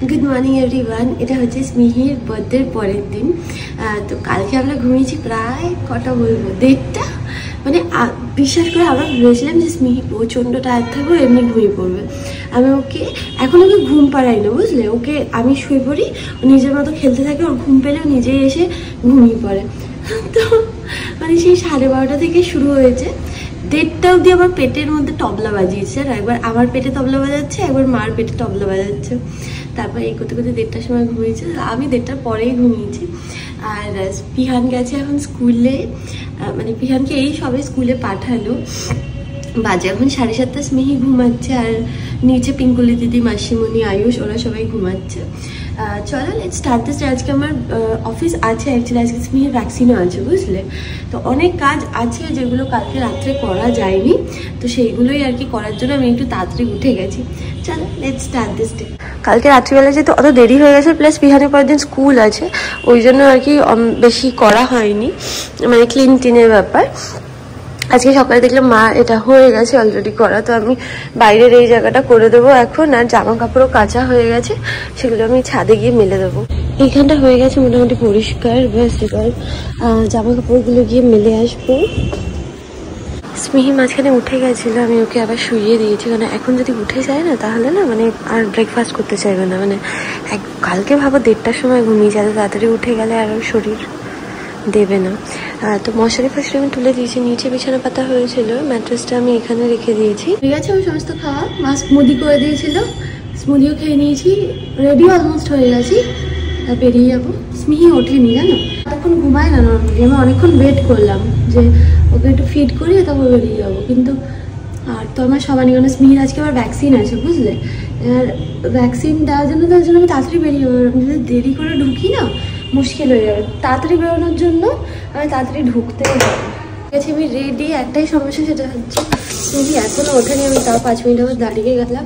Good morning everyone. এটা হচ্ছে স্মিহির বার্থডের পরের দিন। তো কালকে আমরা ঘুমিয়েছি প্রায় কটা বলবো 1:30। মানে বিশ্বাস করে আমরা ভেবেছিলাম যে স্মিহি প্রচণ্ড টায়ার্ড থাকবো, এমনি ঘুমিয়ে পড়বে। আমি ওকে এখন ওকে ঘুম পাড়াই না, বুঝলে। ওকে আমি শুয়ে পড়ি, ও নিজের মতো খেলতে থাকে, ওর ঘুম পেলেও নিজেই এসে ঘুমিয়ে পড়ে। তো মানে সেই 12:30 থেকে শুরু হয়েছে, 1:30 অবধি আমার পেটের মধ্যে তবলা বাজিয়েছে। আর একবার আমার পেটে তবলা বাজাচ্ছে, একবার মার পেটে তবলা বাজাচ্ছে। তারপর এই করতে করতে 1:30টার সময় ঘুমিয়েছে, আমি 1:30টার পরেই ঘুমিয়েছি। আর পিহান গেছে এখন স্কুলে, মানে পিহানকে এই সবে স্কুলে পাঠালো। বাজে এখন 7:30। স্মিহি ঘুমাচ্ছে আর নিচে পিঙ্কুলি দিদি, মাসিমণি, আয়ুষ ওরা সবাই ঘুমাচ্ছে। চলো লেটস স্টার্ট দিস। আজকে আমার অফিস আছে অ্যাকচুয়ালি, আজকে স্মিহির ভ্যাকসিনও আছে, বুঝলে। তো অনেক কাজ আছে যেগুলো কালকে রাত্রে করা যায়নি, তো সেইগুলোই আর কি করার জন্য আমি একটু তাড়াতাড়ি উঠে গেছি। চলো লেটস স্টার্ট দিস ডে। কালকে রাত্রিবেলা যেহেতু অত দেরি হয়ে গেছে, প্লাস পিহানের পরের দিন স্কুল আছে, ওই জন্য আর কি বেশি করা হয়নি, মানে ক্লিন টিনের ব্যাপার। আজকে সকালে দেখলাম মা এটা হয়ে গেছে অলরেডি করা, তো আমি বাইরের এই জায়গাটা করে দেবো এখন। আর জামা কাপড়ও কাঁচা হয়ে গেছে, সেগুলো আমি ছাদে গিয়ে মেলে দেবো। এইখানটা হয়ে গেছে মোটামুটি পরিষ্কার, ব্যাস এবার জামা কাপড়গুলো গিয়ে মেলে আসবো। স্মিহি মাঝখানে উঠে গেছিলো, আমি ওকে আবার শুইয়ে দিয়েছি, কারণ এখন যদি উঠে যায় না তাহলে না মানে আর ব্রেকফাস্ট করতে চাইবে না। মানে কালকে ভাবো 1:30টার সময় ঘুমিয়ে যাবে, তাড়াতাড়ি উঠে গেলে আর শরীর দেবে না। তো মশারি ফাশারি আমি তুলে দিয়েছি, নিচে বিছানা পাতা হয়েছিল, ম্যাট্রেসটা আমি এখানে রেখে দিয়েছি। ঠিক আছে, আমি সমস্ত খাওয়া মা স্মুদি করে দিয়েছিল, স্মুদিও খেয়ে নিয়েছি, রেডি অলমোস্ট হয়ে গেছি, বেরিয়ে যাবো। স্মিহি ওঠেনি জানো, তখন ঘুমায় না নর্মালি। আমি অনেকক্ষণ ওয়েট করলাম যে ওকে একটু ফিড করিয়ে তারপর বেরিয়ে যাবো, কিন্তু আর তো আমার সবারই, কারণ স্মিহির আজকে আবার ভ্যাকসিন আছে, বুঝলে। আর ভ্যাকসিন দেওয়ার জন্য আমি তাড়াতাড়ি বেরিয়ে যাবো। আমি যদি দেরি করে ঢুকি না মুশকিল হয়ে যাবে, তাড়াতাড়ি বেরোনোর জন্য আমি তাড়াতাড়ি ঢুকতে যাবো। ঠিক আছে, আমি রেডি। একটাই সমস্যা, সেটা হচ্ছে যদি এখনও ওঠেনি, আমি তাও 5 মিনিট আবার দাঁড়িয়ে গেলাম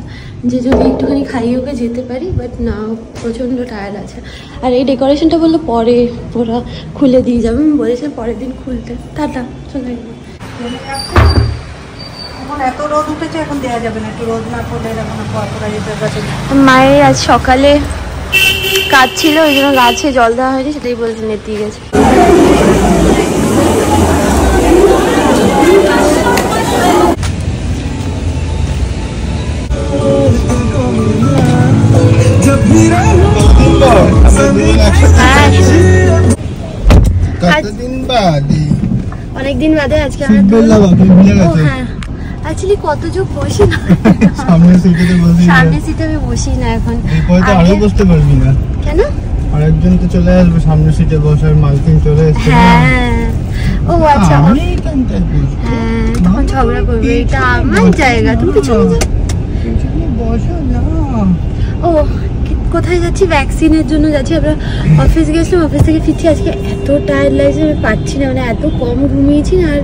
যে যদি একটুখানি খাইয়ে ওকে যেতে পারি, বাট না, প্রচণ্ড টায়ার্ড আছে। আর এই ডেকোরেশনটা বললো পরে ওরা খুলে দিয়ে যাবে, আমি বলেছিলাম পরের দিন খুলতে। টাটা, চলে গেল। এত রোদ উঠেছে, এখন দেওয়া যাবে না, একটু রোদ না পড়লে মায়ের আজ সকালে কাজ ছিল, ওই জন্য গাছে জল দেওয়া হয়নি, সেটাই বলছেন দিয়ে গেছে। অনেকদিন বাদে আজকে হ্যাঁ, অ্যাকচুয়ালি কত যোগ বসি না, সামনের সিটে আমি বসি না এখন। আগে বসতে পারবি না কেন? আরেকজন তো চলে আসবে সামনের সিটে বসার, মালকিন চলে আসছে। হ্যাঁ, ও আচ্ছা, হ্যাঁ, তখন ঝগড়া করবে, এটা আমার জায়গা, তুমি পিছনে যাও, বসো না। ও কোথায় যাচ্ছি? ভ্যাকসিনের জন্য যাচ্ছি। আমরা অফিস গেছিলাম, অফিস থেকে ফিরছি, আজকে এত টায়ার্ড লাগছে, আমি পাচ্ছি না, মানে এত কম ঘুমিয়েছি না। আর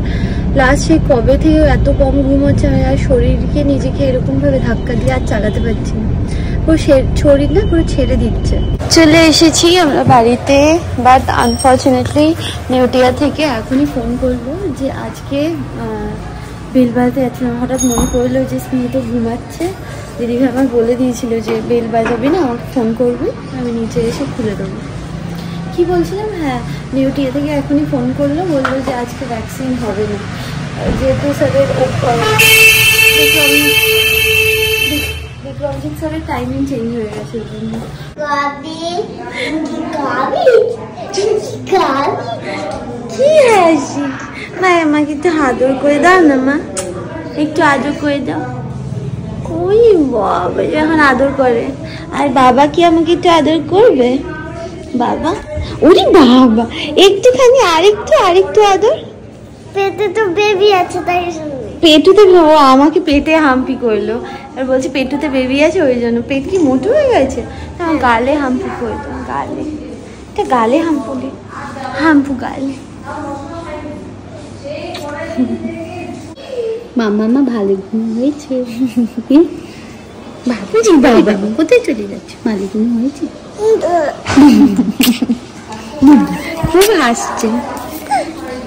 লাস্ট সেই কবে থেকে এত কম ঘুম হচ্ছে, আমি আর শরীরকে নিজেকে এরকমভাবে ধাক্কা দিয়ে আর চালাতে পারছি না, পুরো শরীর না পুরো ছেড়ে দিচ্ছে। চলে এসেছি আমরা বাড়িতে, বাট আনফর্চুনেটলি নেউটিয়া থেকে এখনই ফোন করলো যে আজকে বেল বাজাতে যাচ্ছে। আমার হঠাৎ মনে পড়লো যে স্মিহি তো ঘুমাচ্ছে, দিদিভাই আমার বলে দিয়েছিল যে বেল বাজাবি না, আমাকে ফোন করবি, আমি নিচে এসে খুলে দেবো। কি বলছিলাম, হ্যাঁ, নিউটিয়া থেকে এখনই ফোন করলো, বললো যে আজকে ভ্যাকসিন হবে না, যেহেতু স্যারের বিক্রমজিৎ স্যারের টাইমিং চেঞ্জ হয়ে গেছে, ওই জন্য। কি হাসি মা, আমাকে একটু আদর করে দাও না মা, একটু আদর করে দাও। ওই বাবা যখন আদর করে, আর বাবা কি আমাকে একটু আদর করবে? বাবা, ওরে বাবা, একটুখানি আরেকটু আদর। পেটে তো বেবি আছে, তাই পেটুতে, ও আমাকে পেটে হাম্পি করলো, আর বলছে পেটুতে বেবি আছে, ওই জন্য। পেট কি মোটু হয়ে গেছে? গালে হাম্পু করলো, গালে, এটা গালে হাম্পুলি, হাম্পু গালে। মামা ভালো ঘুম হয়েছে? বাবুজি বাবা কোথায় চলে যাচ্ছে? ভালো ঘুম হয়েছে? খুব হাসছে,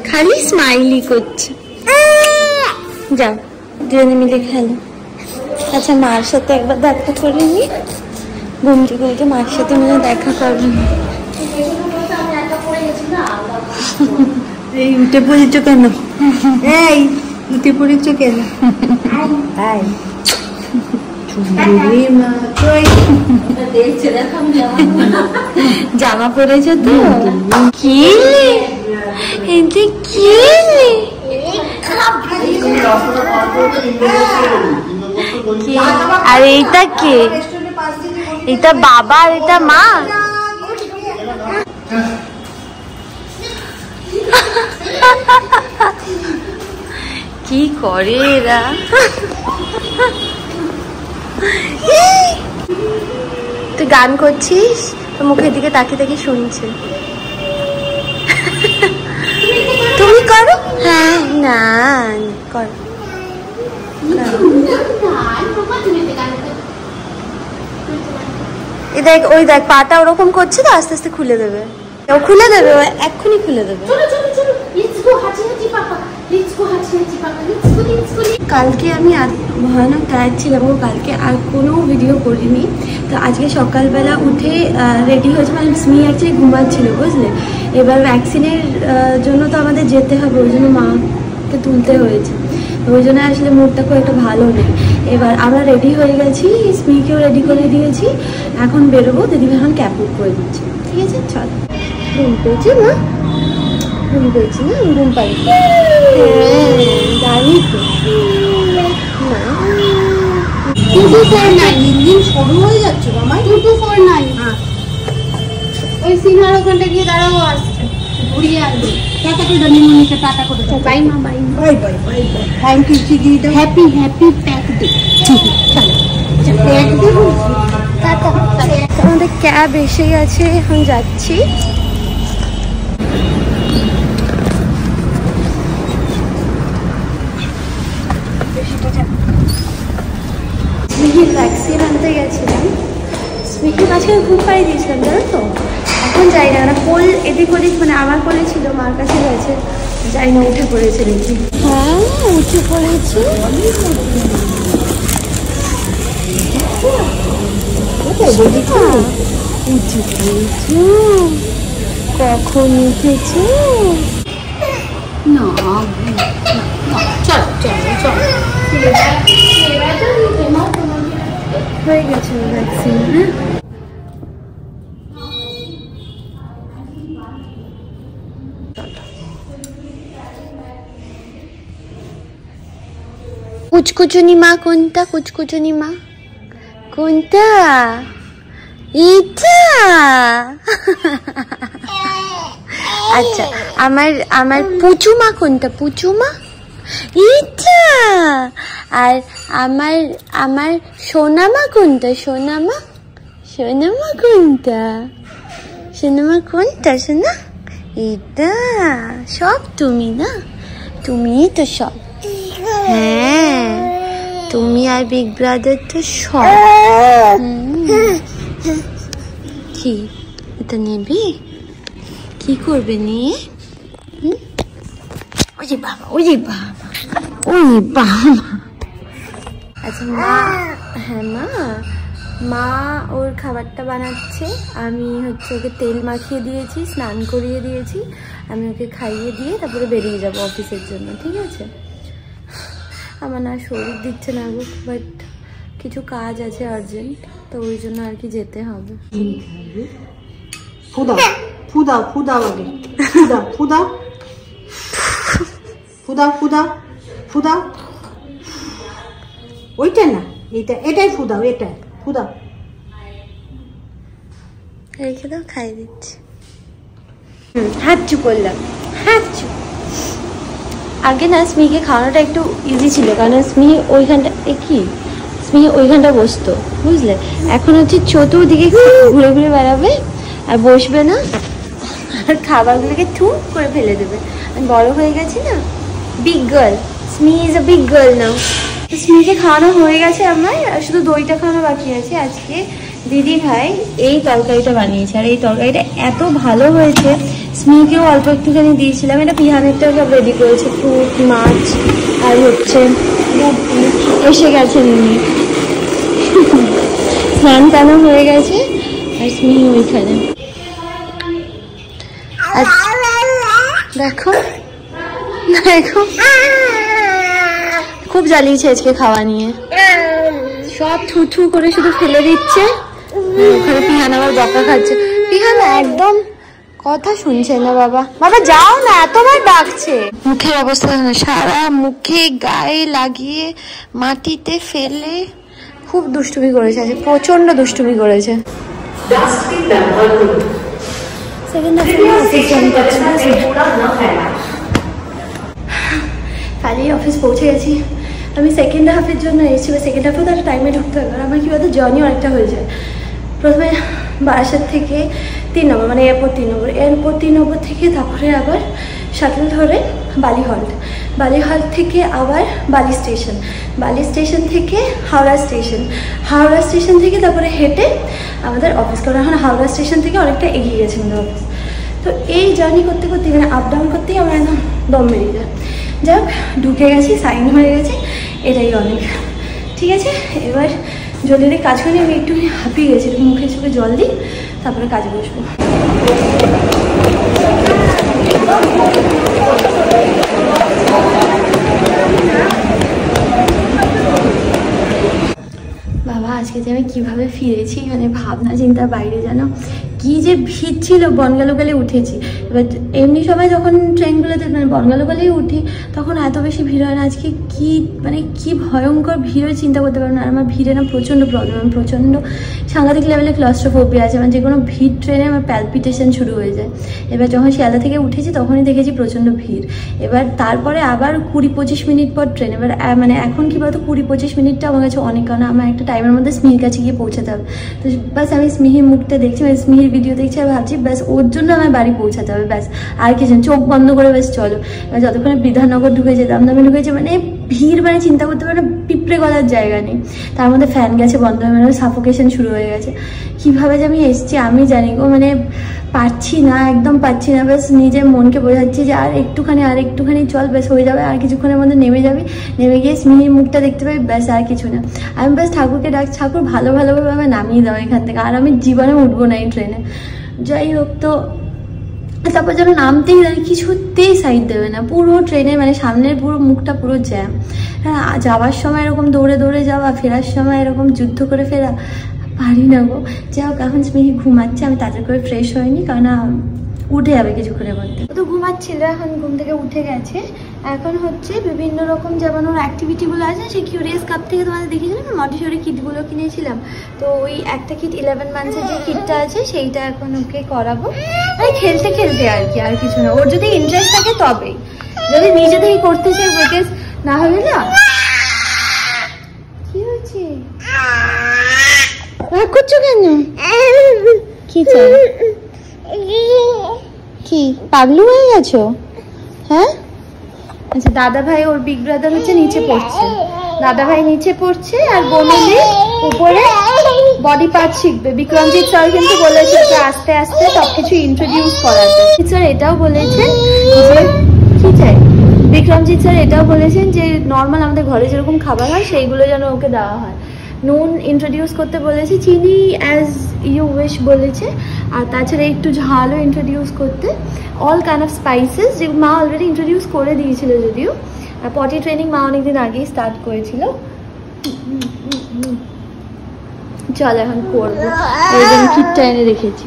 খালি স্মাইলি করছে। যাও দুজনে মিলে খেলো। আচ্ছা, মার সাথে একবার দেখা করে নি, ঘুম থেকে উঠে মার সাথে মনে দেখা করবেন। এই উঠে পড়েছ কেন? এই উঠে পড়েছ কেন? জামা পরেছো তো? কি আর এইটা কে? এটা বাবা আর এটা মা? কি করে এরা? তুই গান করছিস তো মুখের দিকে তাকিয়ে তাকিয়ে শুনছে। তুমি করো। হ্যাঁ না করো। দেখ ওই দেখ পাটা ওরকম করছে তো, আস্তে আস্তে খুলে দেবে। ও খুলে দেবে, ও এক্ষুনি খুলে দেবে। কালকে আমি ভয়ানক টায়ার্ড ছিলাম, ও কালকে আর কোনো ভিডিও করিনি। তো আজকে সকালবেলা উঠে রেডি হয়েছে, মানে স্মি অ্যাকচুয়ালি ঘুমাচ্ছিল বুঝলে। এবার ভ্যাকসিনের জন্য তো আমাদের যেতে হবে, ওই জন্য মাকে তুলতে হয়েছে। ওই জন্য আসলে মুডটা খুব একটা ভালো নেই। এবার আমরা রেডি হয়ে গেছি, স্মিকেও রেডি করে দিয়েছি, এখন বেরোবো। দিদিভাই এখন ক্যাব বুক করে দিচ্ছে। ঠিক আছে চল। ঘুম পেয়েছি না? ঘুম পেয়েছি না? ঘুম পাই জানি তো না। 2249 সরু হয়ে যাচ্ছে মামা। 2249 ওই সিনহার ওখানটা গিয়ে দাঁড়াবো, আসছে ঘুরিয়ে আনবে। টাটা করে নিমনিকে টাটা করে দাও। বাই মা, bye bye bye bye bye. Thank you চিকি দাও। Happy happy pack day. Pack day ta-ta. আমাদের ক্যাব এসে গেছে, এখন যাচ্ছি। স্মিহির ভ্যাকসিন আনতে গেছিলাম, স্মিহির মাঝখানে ঘুম পাড়িয়ে দিয়েছিলাম জানো তো। এখন যাই না, মানে কোল এদিক ওদিক, মানে আমার কোলে ছিল, মার কাছে গেছে, যাই না উঠে পড়েছে দেখি। হ্যাঁ উঠে পড়েছি। কখন উঠেছো? না চল চল চল। হয়ে গেছে ভ্যাকসিন। হ্যাঁ কুচকুচুনি মা কোনটা? কুচকুচুনি মা কোনটা? এটা আচ্ছা, আমার পুচুমা কোনটা? পুচুমা এটা। আর আমার সোনামা কোনটা? সোনামা কোনটা? সোনামা কোনটা? সোনা এটা। সব তুমি না? তুমিই তো সব। হ্যাঁ তুমি আর বিগ ব্রাদার তো সব। কি এটা নেবে? কি করবে নিয়ে? ওই যে বাবা, ওই যে বাবা, ওই বাবা। আচ্ছা মা, হ্যাঁ মা ওর খাবারটা বানাচ্ছে। আমি হচ্ছে ওকে তেল মাখিয়ে দিয়েছি, স্নান করিয়ে দিয়েছি। আমি ওকে খাইয়ে দিয়ে তারপরে বেরিয়ে যাবো অফিসের জন্য। ঠিক আছে? আমার না শরীর দিচ্ছে না গো, বাট কিছু কাজ আছে আর্জেন্ট, তো ওই জন্য আর কি যেতে হবে। ফুদাও ফুদাও ফুদাও আগে ফুদাও ফুদাও ফুদাও ফুদাও ফুদাও। ওইটা না, এটা এটাই ফুদাও, এটাই ফুদাও। রেখে দাও, খাইয়ে দিচ্ছি। হাঁচু করলাম, হাঁচু। আগে না স্মিকে খাওয়ানোটা একটু ইজি ছিল, কারণ স্মি ওইখানটা বসতো বুঝলে। এখন হচ্ছে চতুর্দিকে ঘুরে ঘুরে বেড়াবে আর বসবে না, আর খাবারগুলোকে ঠুক করে ফেলে দেবে। আমি বড় হয়ে গেছি না, বিগ গার্ল। স্মি is a big girl now. স্মিকে খাওয়ানো হয়ে গেছে আমার, আর শুধু দইটা খাওয়ানো বাকি আছে। আজকে দিদি ভাই এই তরকারিটা বানিয়েছে, আর এই তরকারিটা এত ভালো হয়েছে। স্মিকেও অল্প একটুখানি দিয়েছিলাম। এটা পিহানেরটাও সব রেডি করেছে, ফ্রুট, মাছ আর হচ্ছে রুটি। এসে গেছেন উনি। স্নান টান হয়ে গেছে আর স্মিহি ওইখানে। দেখো দেখো খুব জ্বালিয়েছে আজকে খাওয়া নিয়ে, সব থু থু করে শুধু ফেলে দিচ্ছে। ওখানে পিহান আবার বকা খাচ্ছে। পিহান একদম কথা শুনছে না। বাবা বাবা যাও না, এতবার ডাকছে। মুখের অবস্থা সারা মুখে গায়ে লাগিয়ে মাটিতে ফেলে খুব দুষ্টুমি করেছে আজকে, প্রচন্ড দুষ্টুমি করেছে। কালই অফিস পৌঁছে গেছি। আমি সেকেন্ড হাফের জন্য এসেছি, সেকেন্ড হাফেও তার টাইমে ঢুকতে হবে। আর আমার কি বলতো জার্নি অনেকটা হয়ে যায়। প্রথমে বারাসাত থেকে 3 নম্বর মানে এয়ারপোর্ট 3 নম্বর, এয়ারপোর্ট 3 নম্বর থেকে তারপরে আবার শাটল ধরে বালি হল্ট, বালি হল্ট থেকে আবার বালি স্টেশন, বালি স্টেশন থেকে হাওড়া স্টেশন, হাওড়া স্টেশন থেকে তারপরে হেঁটে আমাদের অফিস। কারণ এখন হাওড়া স্টেশন থেকে অনেকটা এগিয়ে গেছে আমাদের অফিস। তো এই জার্নি করতে করতে মানে আপ ডাউন করতেই আমার একদম দম বেরিয়ে যায়। যাই হোক ঢুকে গেছি, সাইন হয়ে গেছে, এটাই অনেক। ঠিক আছে, এবার জলদি কাজ করে আমি একটু হাঁপিয়ে গেছি, একটু মুখে চোখে জল দিই, তারপরে কাজে বসবো। বাবা আজকে যে আমি কীভাবে ফিরেছি মানে ভাবনা চিন্তার বাইরে, জানো কি যে ভিড় ছিল। বনগাঁ উঠেছি, এবার এমনি সময় যখন ট্রেনগুলোতে মানে বনগাঁ উঠি তখন এত বেশি ভিড় হয় না। আজকে কি মানে কি ভয়ঙ্কর ভিড় হয় চিন্তা করতে পারবো না। আর আমার ভিড়ে না প্রচণ্ড প্রবলেম, প্রচণ্ড সাংঘাতিক লেভেলে ক্লস্ট্রোফোবিয়া আছে। মানে যে কোনো ভিড় ট্রেনে আমার প্যালপিটেশন শুরু হয়ে যায়। এবার যখন শিয়ালদা থেকে উঠেছি তখনই দেখেছি প্রচণ্ড ভিড়। এবার তারপরে আবার 20-25 মিনিট পর ট্রেন। এবার মানে এখন কী বলতো 20-25 মিনিটটা আমার কাছে অনেক, কারণ আমার একটা টাইমের মধ্যে স্মিহির কাছে গিয়ে পৌঁছাতে হবে। তো ব্যাস আমি স্মিহির মুখটা দেখছি, মানে স্মিহির ভিডিও দেখছি আর ভাবছি ব্যাস ওর জন্য আমার বাড়ি পৌঁছাতে হবে, ব্যাস আর কিছু চোখ বন্ধ করে ব্যাস চলো। এবার যতক্ষণে বিধাননগর ঢুকেছে, দমদমে ঢুকেছে, মানে ভিড় মানে চিন্তা করতে পারে পিঁপড়ে গলার জায়গা নেই। তার মধ্যে ফ্যান গেছে বন্ধ হয়ে, মানে সাফোকেশন শুরু হয়ে গেছে। কীভাবে যে আমি এসছি আমি জানি গো, মানে পারছি না, একদম পারছি না। ব্যাস নিজের মনকে বোঝাচ্ছি যে আর একটুখানি চল, ব্যাস হয়ে যাবে, আর কিছুক্ষণের মধ্যে নেমে যাবি, নেমে গিয়ে স্মিহির মুখটা দেখতে পাবি, ব্যাস আর কিছু না। আমি ব্যাস ঠাকুরকে ডাকছি, ঠাকুর ভালোভাবে আমায় নামিয়ে দাও এখান থেকে, আর আমি জীবনে উঠবো না এই ট্রেনে। যাই হোক, তো তারপর যেন নামতেই জানি কিছুতেই সাইড দেবে না, পুরো ট্রেনে মানে সামনের পুরো মুখটা পুরো জ্যাম। হ্যাঁ, যাওয়ার সময় এরকম দৌড়ে দৌড়ে যাওয়া, ফেরার সময় এরকম যুদ্ধ করে ফেরা, পারি না গো। যাই হোক এখন স্মিহি ঘুমাচ্ছে, আমি তাড়াতাড়ি করে ফ্রেশ হয়নি, কারণ উঠে যাবে কিছুক্ষণের মধ্যে। ও তো ঘুমাচ্ছিল, এখন ঘুম থেকে উঠে গেছে। এখন হচ্ছে বিভিন্ন রকম যেমন ওর অ্যাক্টিভিটিগুলো আছে, সেই কিউরিয়াস কাপ থেকে তোমাদের দেখিয়েছিলাম না মন্টিসরি কিটগুলো কিনেছিলাম, তো ওই একটা কিট 11 মান্থসের যে কিটটা আছে সেইটা এখন ওকে করাবো। মানে খেলতে খেলতে আর কি, আর কিছু না। ওর যদি ইন্টারেস্ট থাকে তবেই, যদি নিজে থেকেই করতে চাই, বিকজ না হলে না। কি হয়েছে, রাগ করছো কেন? কি চাই, কি পাগলু হয়ে গেছো? হ্যাঁ আচ্ছা, দাদা ভাই ওর বিগ ব্রাদার হচ্ছে নিচে পড়ছে, দাদা ভাই নিচে পড়ছে আর বোনেলি উপরে বডি পার্ট শিখবে। বিক্রমজিৎ স্যার কিন্তু বলেছে যে আস্তে আস্তে সবকিছু ইন্ট্রোডিউস করাতে। স্যার এটাও বলেছেন যে কি চাই, বিক্রমজিৎ স্যার এটাও বলেছেন যে নর্মাল আমাদের ঘরে যেরকম খাবার হয় সেইগুলো যেন ওকে দেওয়া হয়। নুন ইন্ট্রোডিউস করতে বলেছে, চিনি অ্যাজ ইউ উইশ বলেছে, আর তাছাড়া একটু ঝালও ইন্ট্রোডিউস করতে, অল কাইন্ড অফ স্পাইসেস, যে মা অলরেডি ইন্ট্রোডিউস করে দিয়েছিল যদিও। আর পটি ট্রেনিং মা অনেকদিন আগেই স্টার্ট করেছিল। চল এখন করবো, ওই জন্য কিটটা এনে রেখেছি।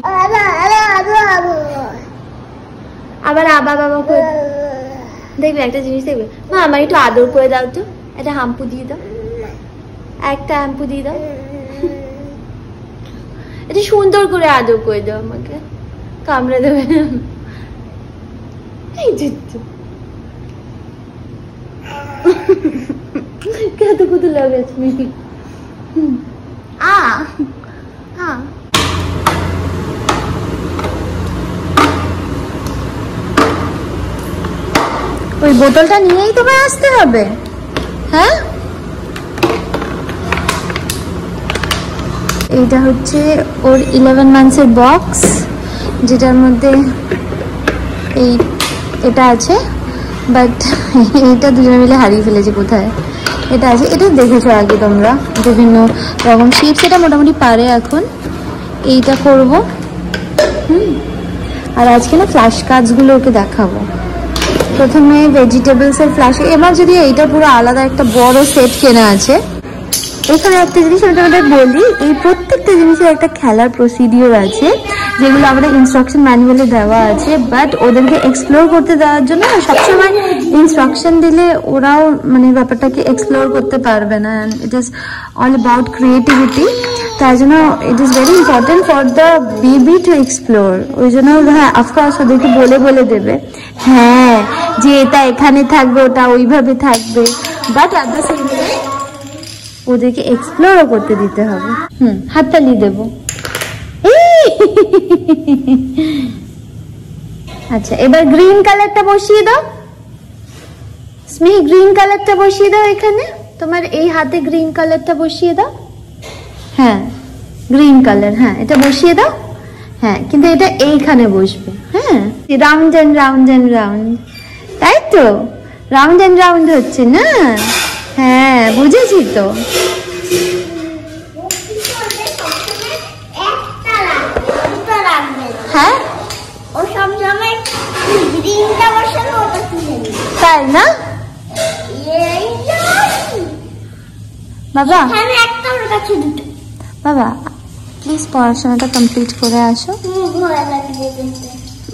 আবার আবা বাবা করে দেখবে একটা জিনিস দেখবে, মা আমার একটু আদর করে দাও তো, একটা হাম্পু দিয়ে দাও, একটা হ্যাম্পু দিয়ে দাও, এটা সুন্দর করে আদর করে দাও, আমাকে কামড়ে দেবে না। কত কত লাগাচ্ছে মিষ্টি। ওই বোতলটা নিয়েই তোমায় আসতে হবে। হ্যাঁ, এইটা হচ্ছে ওর 11 মান্থসের বক্স, যেটার মধ্যে এটা আছে, বাট এইটা দুজনে মিলে হারিয়ে ফেলেছে কোথায়। এটা আছে, এটা দেখেছো আগে তোমরা বিভিন্ন রকম চিপস, এটা মোটামুটি পারে এখন। এইটা করব। আর আজকে না ফ্ল্যাশ কার্ডসগুলো ওকে দেখাবো। প্রথমে ভেজিটেবলসের ফ্ল্যাশ, এবার যদি এইটা পুরো আলাদা একটা বড় সেট কেনা আছে। এখানে একটা জিনিস আমি তোমাদের বলি, এই প্রত্যেকটা জিনিসের একটা খেলার প্রসিডিওর আছে, যেগুলো আমাদের ইনস্ট্রাকশন ম্যানুয়ালে দেওয়া আছে। বাট ওদেরকে এক্সপ্লোর করতে দেওয়ার জন্য সবসময় ইনস্ট্রাকশন দিলে ওরাও মানে ব্যাপারটাকে এক্সপ্লোর করতে পারবে না। And it is all about creativity. তাই জন্য it is very important for the baby to explore. ওই জন্য হ্যাঁ, অফকোর্স ওদেরকে বলে দেবে হ্যাঁ যে এটা এখানে থাকবে, ওটা ওইভাবে থাকবে, but at the same time ওদেরকে এক্সপ্লোরও করতে দিতে হবে। হাততালি দেবো। আচ্ছা, এবার গ্রিন কালারটা বসিয়ে দাও স্মিহি, গ্রিন কালারটা বসিয়ে দাও এখানে, তোমার এই হাতে গ্রিন কালারটা বসিয়ে দাও। হ্যাঁ, গ্রিন কালার, হ্যাঁ এটা বসিয়ে দাও। হ্যাঁ, কিন্তু এটা এইখানে বসবে। হ্যাঁ, round and round and round, তাই তো রাউন্ড অ্যান্ড রাউন্ড হচ্ছে না? হ্যাঁ, বুঝেছি তো। হ্যাঁ, ও সব সময় গ্রিনটা বসানো, ওটা তুলে নিই। তাই না বাবা? আমি একটা ওর কাছে দুটো। বাবা প্লিজ পড়াশোনাটা কমপ্লিট করে আসো। ভয় লাগছে দেখতে।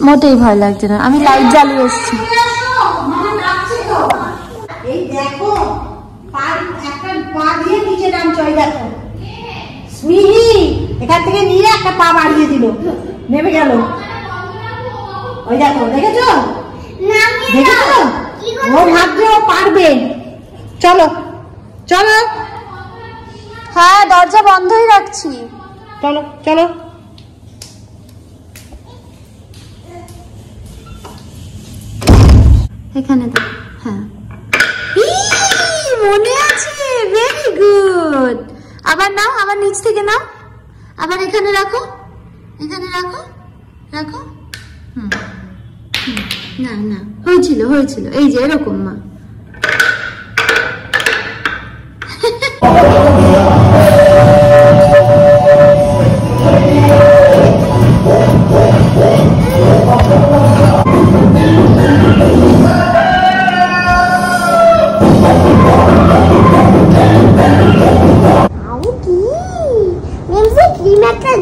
মোটেই ভয় লাগছে না, আমি লাইট জ্বালিয়ে এসেছি। এই দেখো একটা পা দিয়ে নিচে নামছে, ওই দেখো স্মিহি এখান থেকে নিয়ে একটা পা বাড়িয়ে দিল, নেমে গেল। ওই দেখো, দেখেছো দেখেছো, ও ভাবছে ও পারবে। চলো চলো, হ্যাঁ দরজা বন্ধই রাখছি। চলো চলো। এখানে তো হ্যাঁ, মনে আছে, ভেরি গুড। আবার নাও, আবার নিচ থেকে নাও, আবার এখানে রাখো, এখানে রাখো, রাখো। না না, হয়েছিল হয়েছিল, এই যে এরকম মা।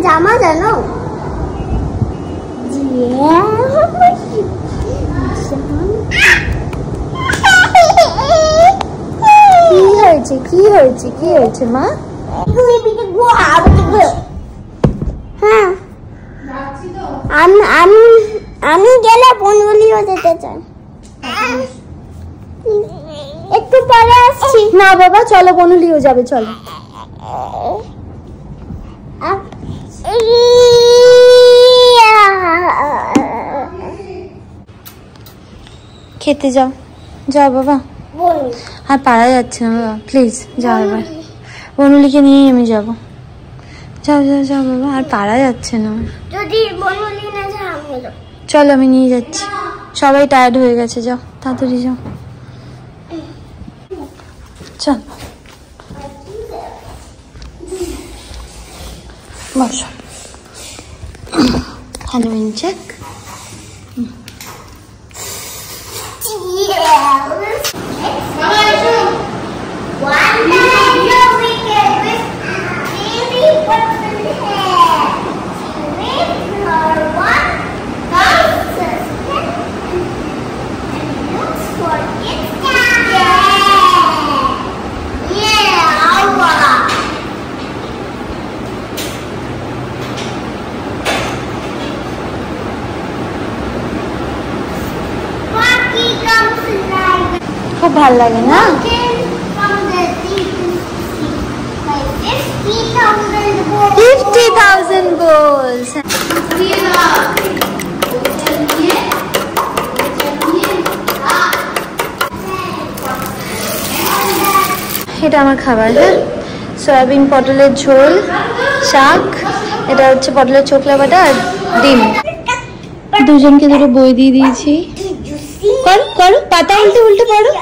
জামা জানো কি হয়েছে কি হয়েছে কি হয়েছে মা? হ্যাঁ, আমি গেলে বনবলিও যেতে চাই। একটু পরে আসছি। না বাবা, চলো বনুলিও যাবে, চলো। খেতে যাও, যাও বাবা। আর পারা যাচ্ছে না বাবা, প্লিজ যাও এবার। বনুলিকে নিয়েই আমি যাবো, যাও যাও যাও বাবা, আর পারা যাচ্ছে না। যদি বনবলি না যায় আমি যাব। চলো আমি নিয়ে যাচ্ছি, সবাই টায়ার্ড হয়ে গেছে, যাও তাড়াতাড়ি যাও, চল বসো। Halloween check. খুব ভালো লাগে না? 50,000 goals. এটা আমার খাবার, হ্যাঁ, সয়াবিন পটলের ঝোল, শাক, এটা হচ্ছে পটলের চোখলা বাটা আর ডিম। দুজনকে দুটো বই দিয়ে দিয়েছি। করো করো, পাতা উল্টে উল্টে পড়ো।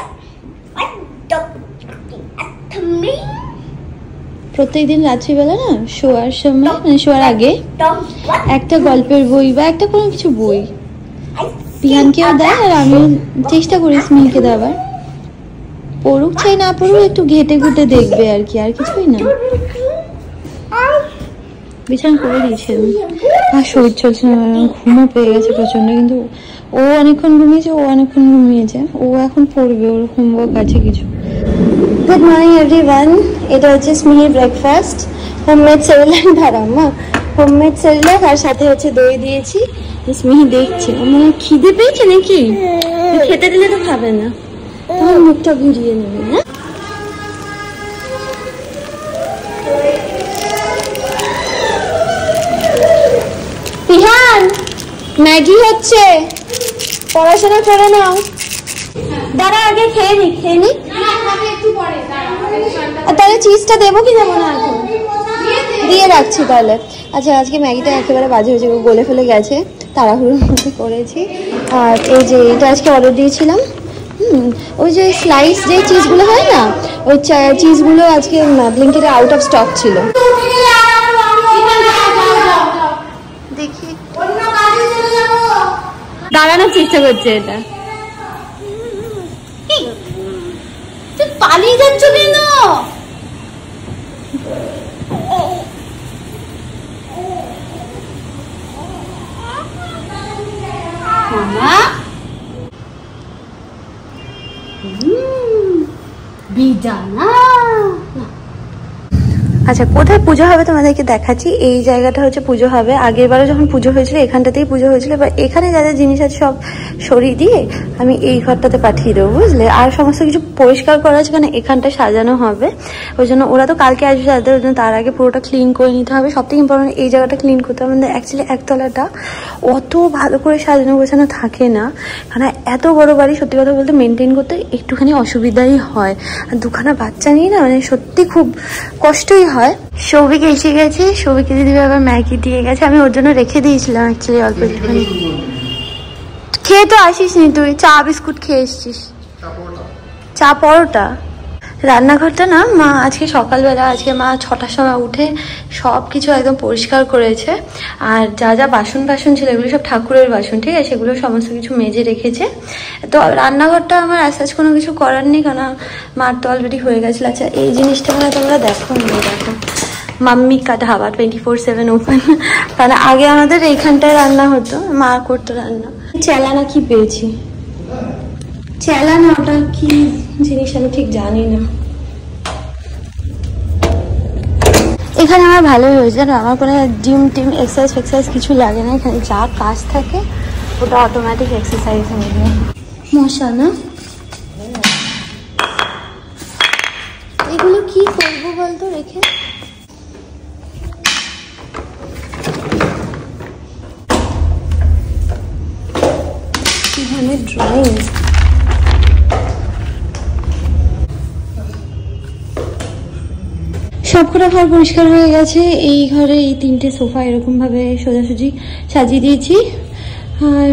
প্রত্যেকদিন রাত্রিবেলা না শোয়ার সময় মানে শোয়ার আগে একটা গল্পের বই বা একটা কোনো কিছু বই পিহানকেও দেয়, আর আমিও চেষ্টা করি স্মিহিকে দেওয়ার। পড়ুক চাই না পড়ুক একটু ঘেটে ঘুটে দেখবে আর কি, আর কিছুই না। বিছানা করে দিয়েছি আমি, আর শরীর চলছে না, ঘুমও পেয়ে গেছে প্রচন্ড। কিন্তু ও অনেকক্ষণ ঘুমিয়েছে, ও অনেকক্ষণ ঘুমিয়েছে, ও এখন পড়বে, ওর হোমওয়ার্ক আছে কিছু। গুড মর্নিং এভরিওয়ান, এটা হচ্ছে স্মিহির ব্রেকফাস্ট। হোমমেড সেরেলাক, দাঁড়াও মা, হোমমেড সেরেলাক আর সাথে হচ্ছে দই দিয়েছি। স্মিহি দেখছে, আমার খিদে পেয়েছে নাকি, খেতে দিলে তো খাবে না, তখন মুখটা ঘুরিয়ে নেবে না। পিহান, ম্যাগি হচ্ছে, পড়াশোনা করে নাও। দাঁড়া আগে খেয়ে নি, খেয়ে নি, তাহলে চিজটা দেবো কি দেবো না এখন, দিয়ে রাখছি তাহলে। আচ্ছা, আজকে ম্যাগিটা একেবারে বাজে হয়েছে, গলে ফেলে গেছে, তাড়াহুড়োর মধ্যে করেছি। আর এই যে এটা আজকে অর্ডার দিয়েছিলাম, ওই যে স্লাইস যে চিজগুলো হয় না, ওই চিজগুলো আজকে ব্লিঙ্কিটে আউট অফ স্টক ছিল। দেখি দাঁড়ানোর চেষ্টা করছে, এটা তুই পালিয়ে যাচ্ছ কেন? মামা বিদানা। আচ্ছা, কোথায় পুজো হবে তোমাদেরকে দেখাচ্ছি। এই জায়গাটা হচ্ছে পুজো হবে। আগের বারও যখন পুজো হয়েছিল এখানটাতেই পুজো হয়েছিল, এবার এখানে যা যা জিনিস আছে সব সরিয়ে দিয়ে আমি এই ঘরটাতে পাঠিয়ে দেবো, বুঝলে। আর সমস্ত কিছু পরিষ্কার করা আছে, কারণ এখানটা সাজানো হবে, ওই জন্য ওরা তো কালকে আসবে সাজাতে, ওই জন্য তার আগে পুরোটা ক্লিন করে নিতে হবে। সব থেকে ইম্পর্টেন্ট এই জায়গাটা ক্লিন করতে হবে। আমাদের অ্যাকচুয়ালি একতলাটা অত ভালো করে সাজানো গোছানো থাকে না, কারণ এত বড় বাড়ি, সত্যি কথা বলতে মেনটেন করতে একটুখানি অসুবিধাই হয়। আর দুখানা বাচ্চা নিয়ে না, মানে সত্যি খুব কষ্টই হয়। সৌভিক এসে গেছে, সৌভিককে দিদি আবার ম্যাগি দিয়ে গেছে, আমি ওর জন্য রেখে দিয়েছিলাম অ্যাকচুয়ালি অল্প একটুখানি। খেয়ে তো আসিস নি তুই, চা বিস্কুট খেয়ে এসছিস, চা পরোটা। রান্নাঘরটা না মা আজকে সকালবেলা, আজকে মা 6টার সময় উঠে সব কিছু একদম পরিষ্কার করেছে। আর যা যা বাসন ছিল এগুলো সব ঠাকুরের বাসন, ঠিক আছে, সেগুলো সমস্ত কিছু মেজে রেখেছে। তো রান্নাঘরটা আমার আসাজ কোনো কিছু করার নেই, কারণ মার তো অলরেডি হয়ে গেছিলো। আচ্ছা, এই জিনিসটা মানে তোমরা দেখো, দেখো মাম্মি কা ধাবা 24/7 ওপেন, কারণ আগে আমাদের এইখানটায় রান্না হতো, মা করতো রান্না। চেলা না কি পেয়েছি, চেলা না ওটা কি জিনিস আমি ঠিক জানি না। এখানে আমার ভালোই হয়েছে, আমার কোনো জিম টিম এক্সারসাইজ কিছু লাগে না, এখানে যা কাজ থাকে ওটা অটোমেটিক এক্সারসাইজ হয়ে যায়। মশা না, এগুলো কি করবো বলতো রেখে? এখানে ড্রয়িং, সবকটা ঘর পরিষ্কার হয়ে গেছে। এই ঘরে এই 3টে সোফা এরকম ভাবে সোজাসুজি সাজিয়ে দিয়েছি। আর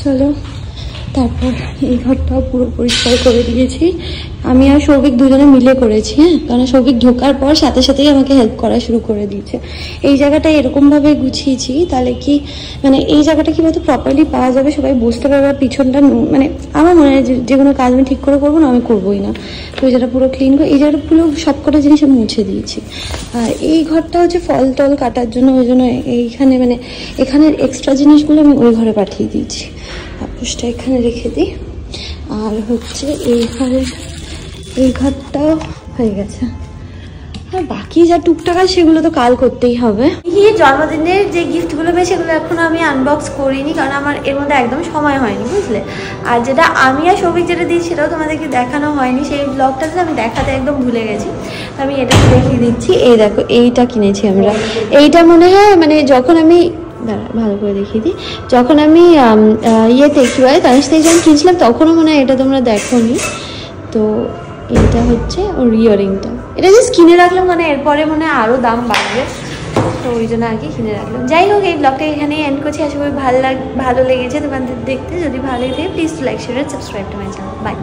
চলো, তারপর এই ঘরটাও পুরো পরিষ্কার করে দিয়েছি। আমি আর সৌভিক দুজনে মিলে করেছি, হ্যাঁ, কারণ সৌভিক ঢোকার পর সাথে সাথেই আমাকে হেল্প করা শুরু করে দিয়েছে। এই জায়গাটা এরকম ভাবে গুছিয়েছি, তাহলে কি মানে এই জায়গাটা কি বলতো প্রপারলি পাওয়া যাবে, সবাই বুঝতে পারবে। পিছনটা মানে আমার মনে হয় যে কোনো কাজ আমি ঠিক করে করবো না, আমি করবোই না। তো এই জায়গাটা পুরো ক্লিন করে, এই জায়গাটা পুরো সবকটা জিনিস আমি মুছে দিয়েছি। আর এই ঘরটা হচ্ছে ফল টল কাটার জন্য, ওই জন্য এইখানে মানে এখানের এক্সট্রা জিনিসগুলো আমি ওই ঘরে পাঠিয়ে দিয়েছি। পাপোশটা এখানে রেখে দিই। আর হচ্ছে এই ঘরটাও হয়ে গেছে। আর বাকি যা টুকটাক আছে সেগুলো তো কাল করতেই হবে। এই জন্মদিনের যে গিফটগুলো পেয়েছি সেগুলো এখনো আমি আনবক্স করিনি, কারণ আমার এর মধ্যে একদম সময় হয়নি, বুঝলে। আর যেটা আমি আর সৌভিক যেটা দিই সেটাও তোমাদেরকে দেখানো হয়নি, সেই ব্লগটাতে আমি দেখাতে একদম ভুলে গেছি। আমি এটাকে দেখিয়ে দিচ্ছি। এই দেখো, এইটা কিনেছি আমরা। এইটা মনে হয় মানে যখন আমি ভালো করে দেখিয়ে দিই, যখন আমি ইয়েতে কি হয় তানিশ থেকে যখন কিনছিলাম তখনও মনে হয় এটা তোমরা দেখোনি। তো এটা হচ্ছে ওর ইয়ারিংটা, এটা জাস্ট কিনে রাখলাম, মানে এরপরে মনে হয় আরও দাম বাড়বে, তো ওই জন্য আর কি কিনে রাখলাম। যাই হোক, এই ব্লগটা এখানেই এন্ড করছি। আশা করি ভালো লেগেছে তোমাদের দেখতে। যদি ভালো লাগে please like share subscribe to my channel. By.